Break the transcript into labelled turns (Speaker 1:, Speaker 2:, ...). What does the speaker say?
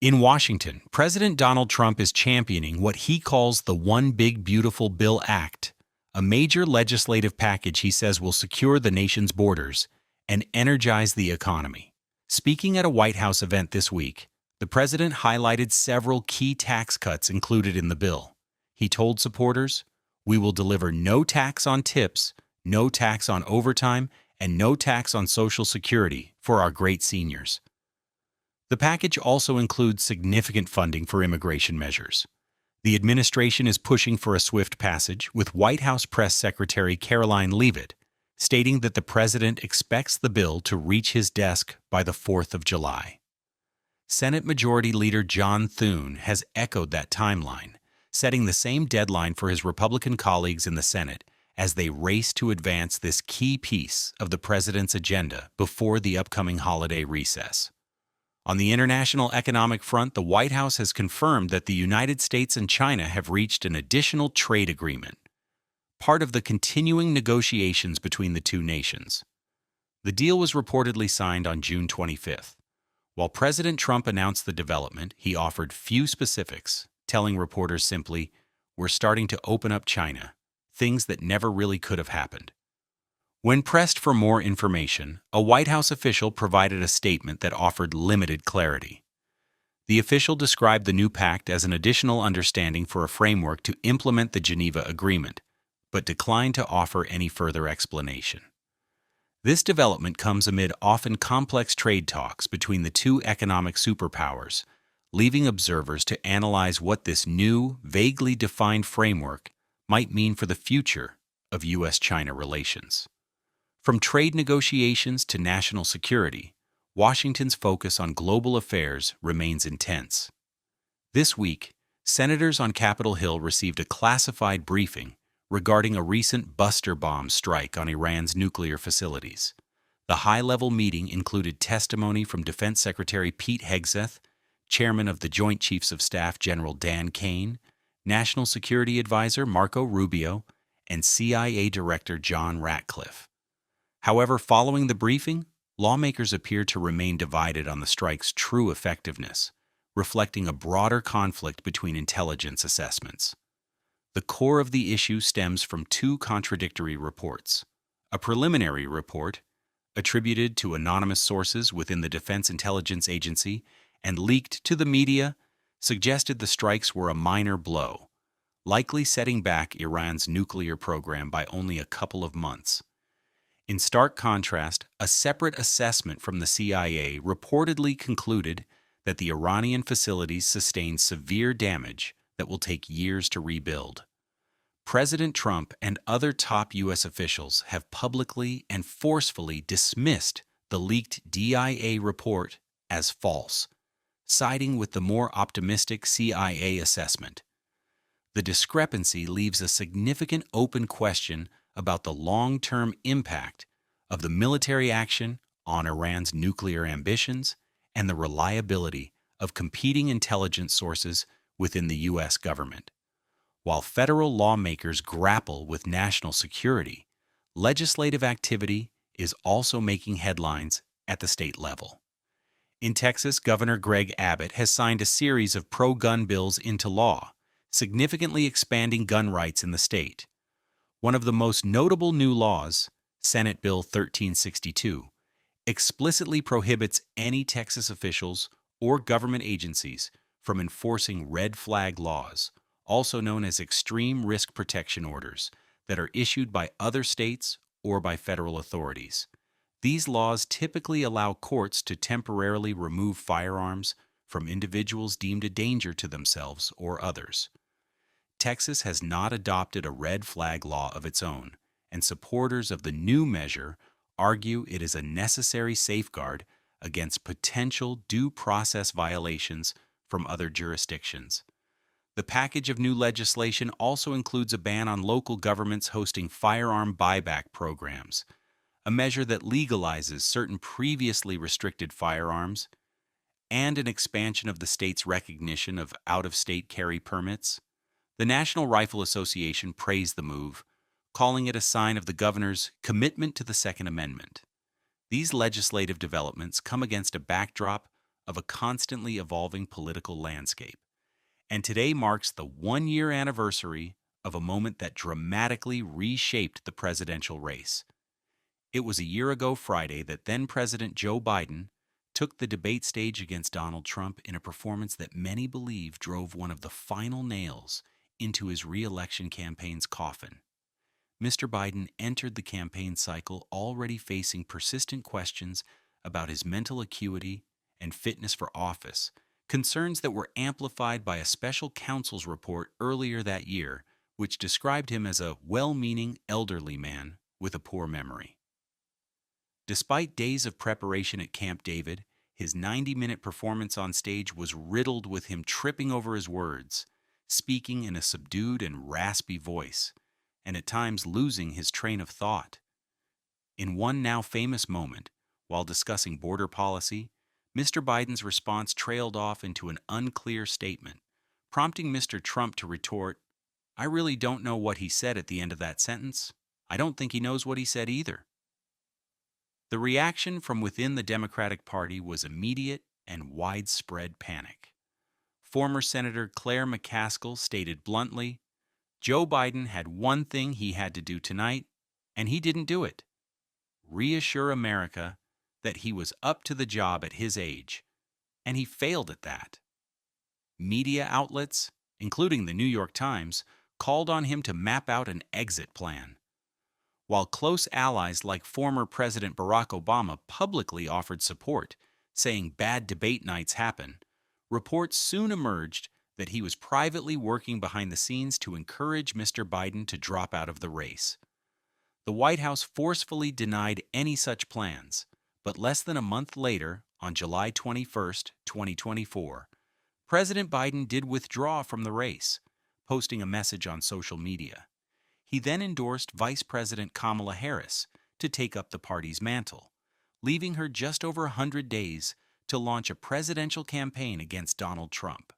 Speaker 1: In Washington, President Donald Trump is championing what he calls the One Big Beautiful Bill Act, a major legislative package he says will secure the nation's borders and energize the economy. Speaking at a White House event this week, the president highlighted several key tax cuts included in the bill. He told supporters, "We will deliver no tax on tips, no tax on overtime, and no tax on Social Security for our great seniors." The package also includes significant funding for immigration measures. The administration is pushing for a swift passage, with White House Press Secretary Caroline Leavitt stating that the president expects the bill to reach his desk by the 4th of July. Senate Majority Leader John Thune has echoed that timeline, setting the same deadline for his Republican colleagues in the Senate as they race to advance this key piece of the president's agenda before the upcoming holiday recess. On the international economic front, the White House has confirmed that the United States and China have reached an additional trade agreement, part of the continuing negotiations between the two nations. The deal was reportedly signed on June 25th. While President Trump announced the development, he offered few specifics, telling reporters simply, "We're starting to open up China, things that never really could have happened." When pressed for more information, a White House official provided a statement that offered limited clarity. The official described the new pact as an additional understanding for a framework to implement the Geneva Agreement, but declined to offer any further explanation. This development comes amid often complex trade talks between the two economic superpowers, leaving observers to analyze what this new, vaguely defined framework might mean for the future of U.S.-China relations. From trade negotiations to national security, Washington's focus on global affairs remains intense. This week, senators on Capitol Hill received a classified briefing regarding a recent Buster bomb strike on Iran's nuclear facilities. The high-level meeting included testimony from Defense Secretary Pete Hegseth, Chairman of the Joint Chiefs of Staff General Dan Kane, National Security Advisor Marco Rubio, and CIA Director John Ratcliffe. However, following the briefing, lawmakers appear to remain divided on the strike's true effectiveness, reflecting a broader conflict between intelligence assessments. The core of the issue stems from two contradictory reports. A preliminary report, attributed to anonymous sources within the Defense Intelligence Agency and leaked to the media, suggested the strikes were a minor blow, likely setting back Iran's nuclear program by only a couple of months. In stark contrast, a separate assessment from the CIA reportedly concluded that the Iranian facilities sustained severe damage that will take years to rebuild. President Trump and other top U.S. officials have publicly and forcefully dismissed the leaked DIA report as false, siding with the more optimistic CIA assessment. The discrepancy leaves a significant open question about the long-term impact of the military action on Iran's nuclear ambitions and the reliability of competing intelligence sources within the U.S. government. While federal lawmakers grapple with national security, legislative activity is also making headlines at the state level. In Texas, Governor Greg Abbott has signed a series of pro-gun bills into law, significantly expanding gun rights in the state. One of the most notable new laws, Senate Bill 1362, explicitly prohibits any Texas officials or government agencies from enforcing red flag laws, also known as extreme risk protection orders, that are issued by other states or by federal authorities. These laws typically allow courts to temporarily remove firearms from individuals deemed a danger to themselves or others. Texas has not adopted a red flag law of its own, and supporters of the new measure argue it is a necessary safeguard against potential due process violations from other jurisdictions. The package of new legislation also includes a ban on local governments hosting firearm buyback programs, a measure that legalizes certain previously restricted firearms, and an expansion of the state's recognition of out-of-state carry permits. The National Rifle Association praised the move, calling it a sign of the governor's commitment to the Second Amendment. These legislative developments come against a backdrop of a constantly evolving political landscape. And today marks the one-year anniversary of a moment that dramatically reshaped the presidential race. It was a year ago Friday that then President Joe Biden took the debate stage against Donald Trump in a performance that many believe drove one of the final nails into his re-election campaign's coffin. Mr. Biden entered the campaign cycle already facing persistent questions about his mental acuity and fitness for office, concerns that were amplified by a special counsel's report earlier that year, which described him as a well-meaning elderly man with a poor memory. Despite days of preparation at Camp David, his 90-minute performance on stage was riddled with him tripping over his words, speaking in a subdued and raspy voice, and at times losing his train of thought. In one now famous moment, while discussing border policy, Mr. Biden's response trailed off into an unclear statement, prompting Mr. Trump to retort, "I really don't know what he said at the end of that sentence. I don't think he knows what he said either." The reaction from within the Democratic Party was immediate and widespread panic. Former Senator Claire McCaskill stated bluntly, Joe Biden had one thing he had to do tonight, and he didn't do it: reassure America that he was up to the job at his age, and he failed at that. Media outlets, including the New York Times, called on him to map out an exit plan, while close allies like former President Barack Obama publicly offered support, saying bad debate nights happen. Reports soon emerged that he was privately working behind the scenes to encourage Mr. Biden to drop out of the race. The White House forcefully denied any such plans, but less than a month later, on July 21, 2024, President Biden did withdraw from the race, posting a message on social media. He then endorsed Vice President Kamala Harris to take up the party's mantle, leaving her just over 100 days to launch a presidential campaign against Donald Trump.